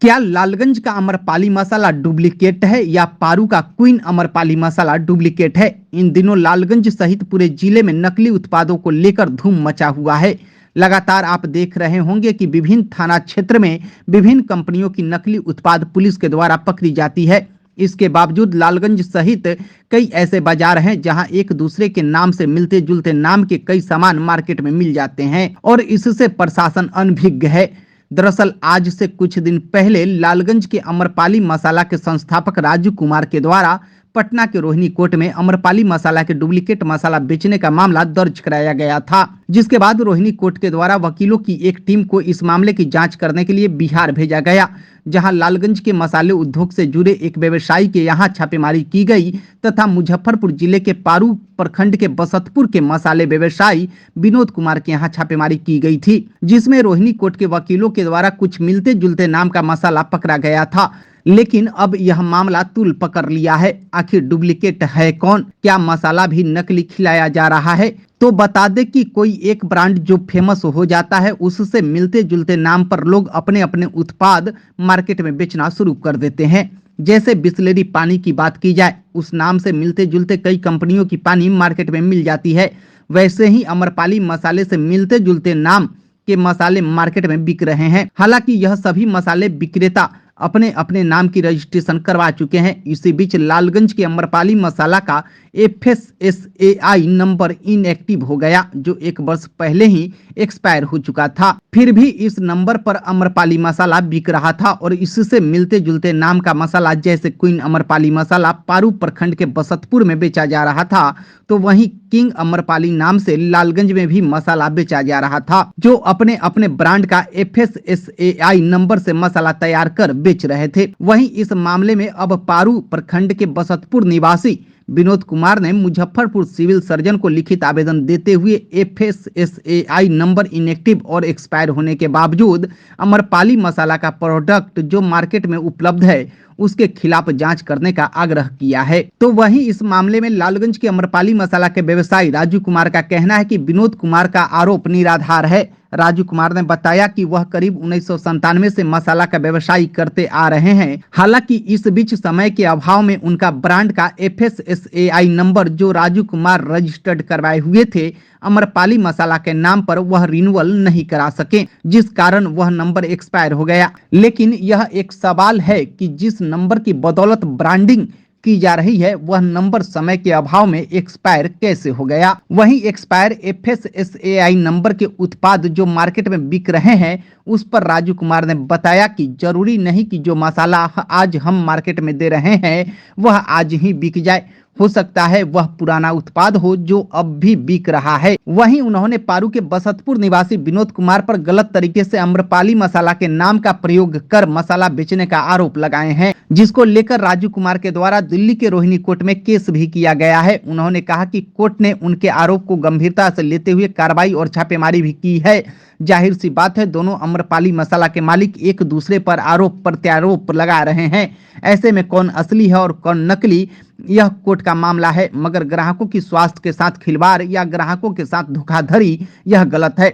क्या लालगंज का अमरपाली मसाला डुप्लीकेट है या पारू का क्वीन अमरपाली मसाला डुप्लीकेट है? इन दिनों लालगंज सहित पूरे जिले में नकली उत्पादों को लेकर धूम मचा हुआ है। लगातार आप देख रहे होंगे कि विभिन्न थाना क्षेत्र में विभिन्न कंपनियों की नकली उत्पाद पुलिस के द्वारा पकड़ी जाती है। इसके बावजूद लालगंज सहित कई ऐसे बाजार हैं जहां एक दूसरे के नाम से मिलते जुलते नाम के कई सामान मार्केट में मिल जाते हैं और इससे प्रशासन अनभिज्ञ है। दरअसल आज से कुछ दिन पहले लालगंज के अमरपाली मसाला के संस्थापक राजू कुमार के द्वारा पटना के रोहिणी कोर्ट में अमरपाली मसाला के डुप्लीकेट मसाला बेचने का मामला दर्ज कराया गया था, जिसके बाद रोहिणी कोर्ट के द्वारा वकीलों की एक टीम को इस मामले की जांच करने के लिए बिहार भेजा गया, जहां लालगंज के मसाले उद्योग से जुड़े एक व्यवसायी के यहां छापेमारी की गई तथा मुजफ्फरपुर जिले के पारू प्रखंड के बसतपुर के मसाले व्यवसायी विनोद कुमार के यहां छापेमारी की गई थी, जिसमें रोहिणी कोर्ट के वकीलों के द्वारा कुछ मिलते जुलते नाम का मसाला पकड़ा गया था। लेकिन अब यह मामला तूल पकड़ लिया है। आखिर डुप्लीकेट है कौन? क्या मसाला भी नकली खिलाया जा रहा है? तो बता दे कि कोई एक ब्रांड जो फेमस हो जाता है उससे मिलते जुलते नाम पर लोग अपने अपने उत्पाद मार्केट में बेचना शुरू कर देते हैं। जैसे बिसलेरी पानी की बात की जाए, उस नाम से मिलते जुलते कई कंपनियों की पानी मार्केट में मिल जाती है। वैसे ही अमरपाली मसाले से मिलते जुलते नाम के मसाले मार्केट में बिक रहे हैं। हालांकि यह सभी मसाले विक्रेता अपने अपने नाम की रजिस्ट्रेशन करवा चुके हैं। इसी बीच लालगंज के अमरपाली मसाला का FSSAI नंबर इनएक्टिव हो गया, जो 1 वर्ष पहले ही एक्सपायर हो चुका था। फिर भी इस नंबर पर अमरपाली मसाला बिक रहा था और इससे मिलते जुलते नाम का मसाला जैसे क्वीन अमरपाली मसाला पारू प्रखंड के बसतपुर में बेचा जा रहा था, तो वहीं किंग अमरपाली नाम से लालगंज में भी मसाला बेचा जा रहा था, जो अपने अपने ब्रांड का FSSAI नंबर से मसाला तैयार कर बेच रहे थे। वहीं इस मामले में अब पारू प्रखंड के बसतपुर निवासी विनोद कुमार ने मुजफ्फरपुर सिविल सर्जन को लिखित आवेदन देते हुए FSSAI नंबर इनएक्टिव और एक्सपायर होने के बावजूद अमरपाली मसाला का प्रोडक्ट जो मार्केट में उपलब्ध है उसके खिलाफ जांच करने का आग्रह किया है। तो वहीं इस मामले में लालगंज के अमरपाली मसाला के व्यवसायी राजू कुमार का कहना है कि विनोद कुमार का आरोप निराधार है। राजू कुमार ने बताया कि वह करीब 1997 से मसाला का व्यवसाय करते आ रहे हैं। हालांकि इस बीच समय के अभाव में उनका ब्रांड का FSSAI नंबर जो राजू कुमार रजिस्टर्ड करवाए हुए थे अमरपाली मसाला के नाम पर वह रिन्यूअल नहीं करा सके, जिस कारण वह नंबर एक्सपायर हो गया। लेकिन यह एक सवाल है कि जिस नंबर की बदौलत ब्रांडिंग की जा रही है वह नंबर समय के अभाव में एक्सपायर कैसे हो गया? वहीं एक्सपायर FSSAI नंबर के उत्पाद जो मार्केट में बिक रहे हैं उस पर राजू कुमार ने बताया कि जरूरी नहीं कि जो मसाला आज हम मार्केट में दे रहे हैं वह आज ही बिक जाए, हो सकता है वह पुराना उत्पाद हो जो अब भी बिक रहा है। वहीं उन्होंने पारू के बसतपुर निवासी विनोद कुमार पर गलत तरीके से अमरपाली मसाला के नाम का प्रयोग कर मसाला बेचने का आरोप लगाए हैं, जिसको लेकर राजू कुमार के द्वारा दिल्ली के रोहिणी कोर्ट में केस भी किया गया है। उन्होंने कहा कि कोर्ट ने उनके आरोप को गंभीरता से लेते हुए कार्रवाई और छापेमारी भी की है। जाहिर सी बात है दोनों अमरपाली मसाला के मालिक एक दूसरे पर आरोप प्रत्यारोप लगा रहे हैं। ऐसे में कौन असली है और कौन नकली, यह कोर्ट का मामला है। मगर ग्राहकों की स्वास्थ्य के साथ खिलवाड़ या ग्राहकों के साथ धोखाधड़ी यह गलत है।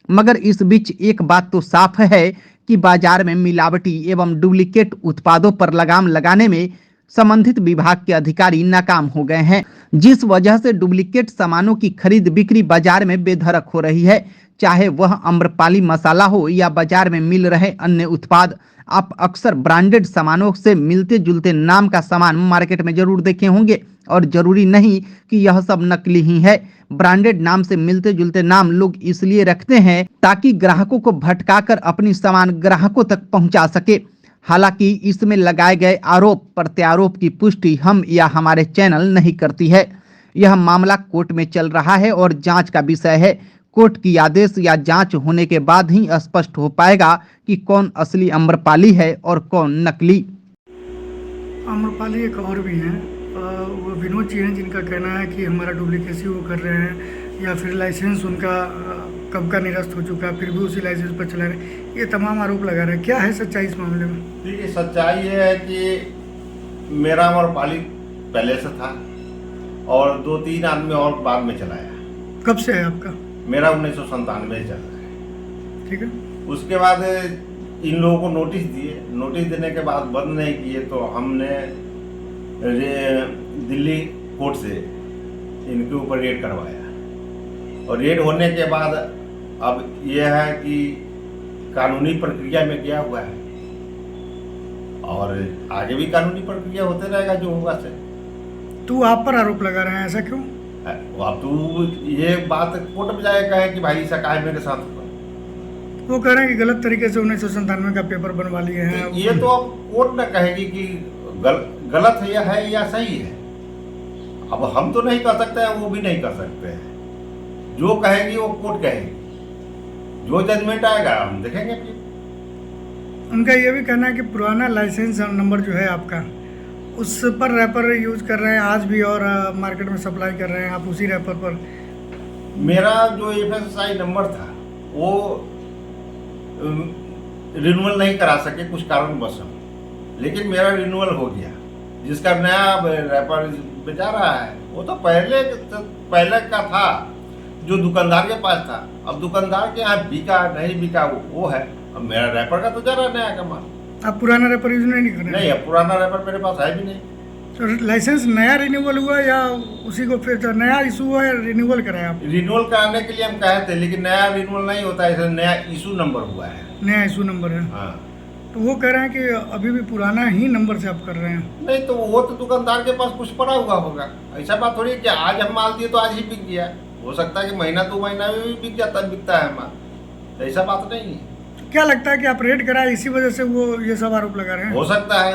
मगर इस बीच एक बात तो साफ है कि बाजार में मिलावटी एवं डुप्लीकेट उत्पादों पर लगाम लगाने में संबंधित विभाग के अधिकारी नाकाम हो गए हैं, जिस वजह से डुप्लीकेट सामानों की खरीद बिक्री बाजार में बेधड़क हो रही है। चाहे वह अमरपाली मसाला हो या बाजार में मिल रहे अन्य उत्पाद, आप अक्सर ब्रांडेड सामानों से मिलते जुलते नाम का सामान मार्केट में जरूर देखे होंगे और जरूरी नहीं कि यह सब नकली ही है। ब्रांडेड नाम से मिलते जुलते नाम लोग इसलिए रखते हैं ताकि ग्राहकों को भटकाकर अपनी सामान ग्राहकों तक पहुंचा सके। हालांकि इसमें लगाए गए आरोप प्रत्यारोप की पुष्टि हम या हमारे चैनल नहीं करती है। यह मामला कोर्ट में चल रहा है और जांच का विषय है। कोर्ट की आदेश या जांच होने के बाद ही स्पष्ट हो पाएगा कि कौन असली अमरपाली है और कौन नकली। अमरपाली एक और भी हैं, वो विनोद जी हैं, जिनका कहना है कि हमारा डुप्लीकेसी वो कर रहे हैं या फिर लाइसेंस उनका कब का निरस्त हो चुका है फिर भी उसी लाइसेंस पर चला रहे हैं। ये तमाम आरोप लगा रहे हैं। क्या है सच्चाई इस मामले में? देखिए, सच्चाई ये है कि मेरा अमरपाली पहले से था और 2-3 आदमी और बाद में चलाया। कब से है आपका? मेरा 1997 चल रहा है। ठीक है। उसके बाद इन लोगों को नोटिस दिए, नोटिस देने के बाद बंद नहीं किए तो हमने दिल्ली कोर्ट से इनके ऊपर रेड करवाया और रेड होने के बाद अब यह है कि कानूनी प्रक्रिया में गया हुआ है और आगे भी कानूनी प्रक्रिया होते रहेगा जो होगा से। तो आप पर आरोप लगा रहे हैं, ऐसा क्यों? अब तो ये बात कोर्ट में जाएगा है कि भाई ऐसा काहे मेरे साथ हुआ। वो कह रहे हैं कि गलत तरीके से 1997 का पेपर बनवा लिए हैं। तो ये तो अब कोर्ट न कहेगी कि गलत है या सही है। अब हम तो नहीं कर सकते हैं, वो भी नहीं कर सकते हैं। जो कहेगी वो कोर्ट कहेगी, जो जजमेंट आएगा हम देखेंगे फिर। उनका ये भी कहना है कि पुराना लाइसेंस नंबर जो है आपका, उस पर रैपर यूज कर रहे हैं आज भी और मार्केट में सप्लाई कर रहे हैं आप उसी रैपर पर। मेरा जो FSI नंबर था वो रिन्यूअल नहीं करा सके कुछ कारणवश, लेकिन मेरा रिन्यूअल हो गया। जिसका नया रैपर बेचा रहा है वो तो पहले का था जो दुकानदार के पास था। अब दुकानदार के यहाँ बिका नहीं बिका वो है। अब मेरा रैपर का तो जा रहा है नया का माल। आप पुराना रैपर यूज नहीं कर रहे? नहीं, अब पुराना रैपर मेरे पास है भी नहीं। तो लाइसेंस नया रिन्यूअल हुआ या उसी को फिर नया इशू हुआ है रिन्यूअल कराया आप? रिन्यूअल कराने के लिए हम कहे थे, लेकिन नया रिन्यूअल नहीं होता है, नया इशू नंबर हुआ है। नया इशू नंबर है। हाँ, तो वो कह रहे हैं कि अभी भी पुराना ही नंबर से आप कर रहे हैं। नहीं तो वो तो दुकानदार के पास कुछ पड़ा हुआ होगा। ऐसा बात थोड़ी है कि आज हम माल दिए तो आज ही बिक गया। हो सकता है कि महीना 2 महीना में भी बिकता है माल। ऐसा बात नहीं है। क्या लगता है कि आप रेड कराए इसी वजह से वो ये सब आरोप लगा रहे हैं? हो सकता है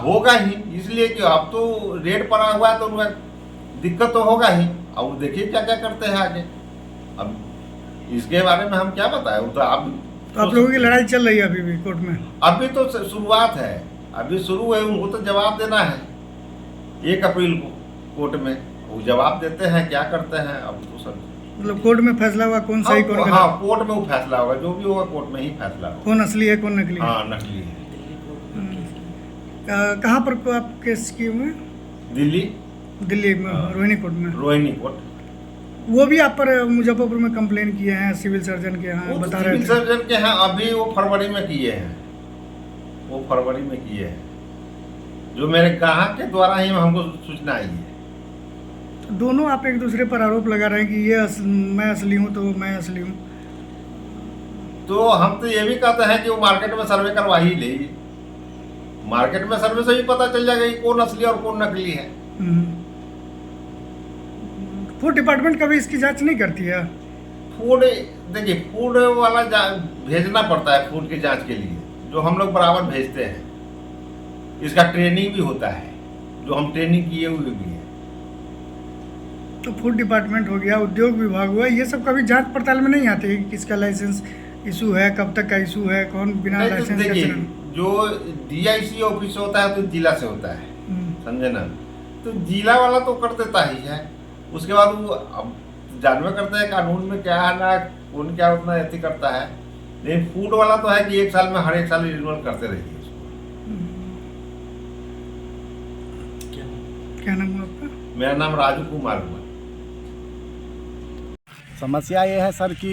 होगा ही, इसलिए कि अब तो रेड पड़ा हुआ है तो उनका दिक्कत तो होगा ही। अब देखिए क्या क्या करते हैं आगे। अब इसके बारे में हम क्या बताएं, वो तो आप लोगों की लड़ाई चल रही है अभी भी कोर्ट में? अभी तो शुरुआत है, अभी शुरू है। उनको तो जवाब देना है 1 अप्रैल को कोर्ट में। वो जवाब देते हैं, क्या करते हैं अब तो सब मतलब कोर्ट में फैसला हुआ कौन सही कौन गलत? हाँ, कोर्ट में वो फैसला होगा, जो भी होगा कोर्ट में ही फैसला होगा। कौन असली है कौन नकली है? हाँ, नकली है। कहाँ पर को आप केस किए हुए हैं? दिल्ली में रोहिणी कोर्ट में। रोहिणी कोर्ट। वो भी आप पर मुजफ्फरपुर में कंप्लेन किए हैं सिविल सर्जन के यहाँ, बता रहे थे। सिविल सर्जन के यहाँ अभी वो फरवरी में किए हैं। वो फरवरी में किए हैं, जो मेरे ग्राहक के द्वारा ही हमको सूचना आई है। तो दोनों आप एक दूसरे पर आरोप लगा रहे हैं कि ये मैं असली हूँ तो मैं असली हूँ। तो हम तो ये भी कहते हैं कि वो मार्केट में सर्वे करवा ही ले। मार्केट में सर्वे से भी पता चल जाएगा कि कौन असली और कौन नकली है। फूड डिपार्टमेंट कभी इसकी जांच नहीं करती है? फूड देखिए, फूड वाला भेजना पड़ता है फूड की जांच के लिए, जो हम लोग बराबर भेजते हैं। इसका ट्रेनिंग भी होता है, जो हम ट्रेनिंग किए हुए भी है। तो फूड डिपार्टमेंट हो गया, उद्योग विभाग हुआ, ये सब कभी जांच पड़ताल में नहीं आते कि किसका लाइसेंस इशू है, कब तक का इशू है, कौन बिना लाइसेंस का चल। जो DIC ऑफिस होता है तो जिला से होता है, समझे ना। तो जिला वाला तो कर देता ही है। उसके बाद वो अब जानवे करते हैं कानून में क्या है ना, कौन क्या उतना एथी करता है। लेकिन फूड वाला तो है कि 1 साल में हर 1 साल रिन्यूअल करते रहिए उसको। क्या नाम है आपका? मेरा नाम राजू कुमार हुआ। समस्या ये है सर कि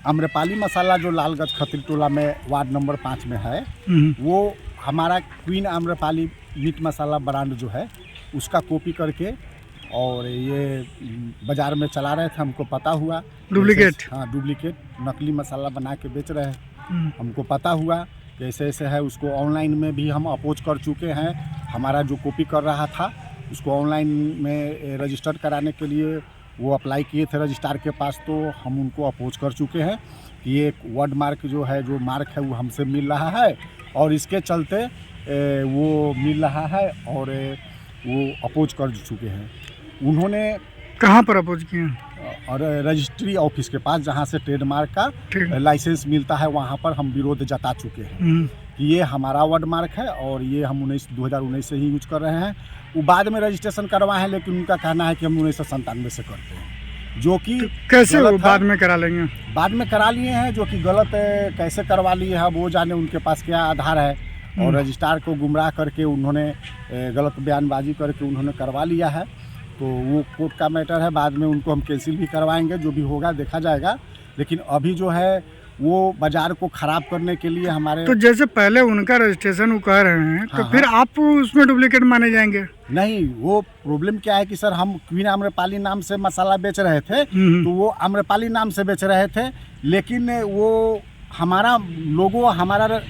आम्रपाली मसाला जो लालगंज खत्री टोला में वार्ड नंबर 5 में है, वो हमारा क्वीन आम्रपाली मीट मसाला ब्रांड जो है उसका कॉपी करके और ये बाज़ार में चला रहे थे। हमको पता हुआ डुप्लीकेट, हाँ डुप्लीकेट नकली मसाला बना के बेच रहे हैं। हमको पता हुआ कि ऐसे ऐसे है। उसको ऑनलाइन में भी हम अपोज कर चुके हैं। हमारा जो कॉपी कर रहा था उसको ऑनलाइन में रजिस्टर कराने के लिए वो अप्लाई किए थे रजिस्ट्रार के पास, तो हम उनको अपोज कर चुके हैं कि ये वर्ड मार्क जो है, जो मार्क है वो हमसे मिल रहा है और इसके चलते वो मिल रहा है और वो अपोज कर चुके हैं। उन्होंने कहाँ पर अपोज किए हैं? और रजिस्ट्री ऑफिस के पास, जहाँ से ट्रेडमार्क का लाइसेंस मिलता है, वहाँ पर हम विरोध जता चुके हैं कि ये हमारा वर्ड मार्क है और ये हम 2019 से ही यूज कर रहे हैं। वो बाद में रजिस्ट्रेशन करवाए हैं, लेकिन उनका कहना है कि हम 1997 से करते हैं, जो कि कैसे वो बाद में करा लेंगे? बाद में करा लिए हैं, जो कि गलत है। कैसे करवा लिए हैं वो जाने, उनके पास क्या आधार है। और रजिस्ट्रार को गुमराह करके उन्होंने गलत बयानबाजी करके उन्होंने करवा लिया है। तो वो कोर्ट का मैटर है, बाद में उनको हम कैंसिल भी करवाएंगे, जो भी होगा देखा जाएगा। लेकिन अभी जो है वो बाजार को खराब करने के लिए हमारे तो जैसे पहले उनका रजिस्ट्रेशन वो कह रहे हैं तो हाँ, फिर आप उसमें डुप्लीकेट माने जाएंगे? नहीं, वो प्रॉब्लम क्या है कि सर हम क्वीन आम्रपाली नाम से मसाला बेच रहे थे, तो वो आम्रपाली नाम से बेच रहे थे, लेकिन वो हमारा लोगो हमारा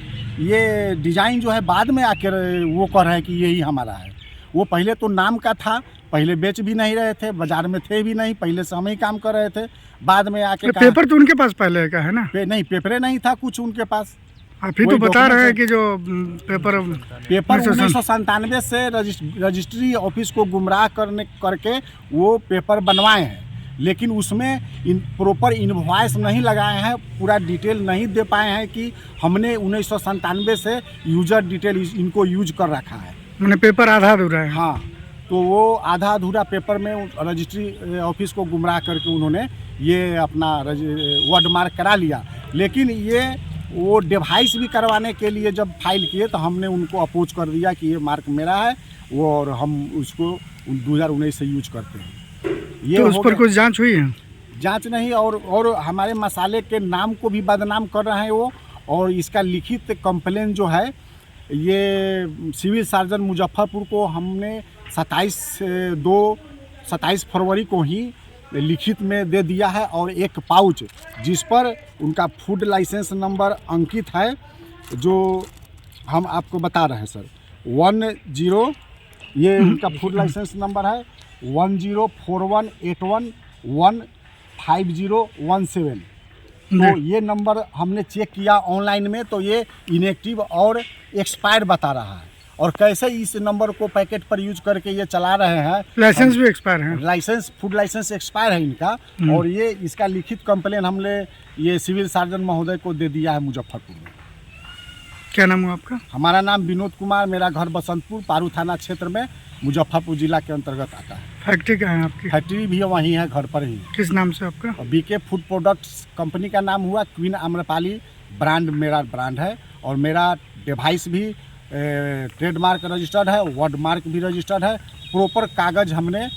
ये डिज़ाइन जो है बाद में आकर वो कह रहे हैं कि यही हमारा है। वो पहले तो नाम का था, पहले बेच भी नहीं रहे थे, बाजार में थे भी नहीं, पहले से हम ही काम कर रहे थे, बाद में आके तो पेपर तो उनके पास पहले का है ना? नहीं, पेपरे नहीं था कुछ उनके पास। आप ही तो बता रहे हैं कि जो पेपर 1997 से रजिस्ट्री ऑफिस को गुमराह करके वो पेपर बनवाए हैं, लेकिन उसमें प्रॉपर इनवॉइस नहीं लगाए हैं, पूरा डिटेल नहीं दे पाए हैं कि हमने 1997 से यूजर डिटेल इनको यूज कर रखा है। मैंने पेपर आधा अधूरा है। हाँ, तो वो आधा अधूरा पेपर में रजिस्ट्री ऑफिस को गुमराह करके उन्होंने ये अपना वर्ड मार्क करा लिया, लेकिन ये वो डिवाइस भी करवाने के लिए जब फाइल किए तो हमने उनको अपोज कर दिया कि ये मार्क मेरा है वो, और हम उसको 2019 से यूज करते हैं। ये तो उस पर कुछ जांच हुई है? जांच नहीं, और हमारे मसाले के नाम को भी बदनाम कर रहे हैं वो, और इसका लिखित कंप्लेन जो है ये सिविल सर्जन मुजफ्फरपुर को हमने 27 फरवरी को ही लिखित में दे दिया है, और एक पाउच जिस पर उनका फूड लाइसेंस नंबर अंकित है, जो हम आपको बता रहे हैं सर 10, ये उनका फूड लाइसेंस नंबर है 1048115017। तो ये नंबर हमने चेक किया ऑनलाइन में, तो ये इनएक्टिव और एक्सपायर बता रहा है, और कैसे इस नंबर को पैकेट पर यूज करके ये चला रहे हैं। लाइसेंस भी एक्सपायर है? लाइसेंस, फूड लाइसेंस एक्सपायर है इनका, और ये इसका लिखित कंप्लेन हमने ये सिविल सर्जन महोदय को दे दिया है मुजफ्फरपुर में। क्या नाम है आपका? हमारा नाम विनोद कुमार, मेरा घर बसंतपुर पारू थाना क्षेत्र में मुजफ्फरपुर जिला के अंतर्गत आता है। फैक्ट्री कहाँ है आपकी? फैक्ट्री भी वहीं है, घर पर ही। किस नाम से आपका? बीके फूड प्रोडक्ट्स कंपनी का नाम हुआ, क्वीन आम्रपाली ब्रांड मेरा ब्रांड है, और मेरा डिवाइस भी ट्रेडमार्क रजिस्टर्ड है, वर्ड मार्क भी रजिस्टर्ड है। प्रॉपर कागज़ हमने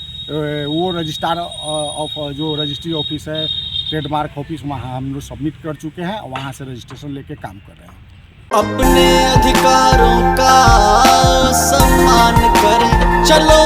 वो रजिस्ट्रार ऑफ जो रजिस्ट्री ऑफिस है, ट्रेडमार्क ऑफिस, वहाँ हम लोग सबमिट कर चुके हैं, वहाँ से रजिस्ट्रेशन लेके काम कर रहे हैं। अपने अधिकारों का सम्मान करें, चलो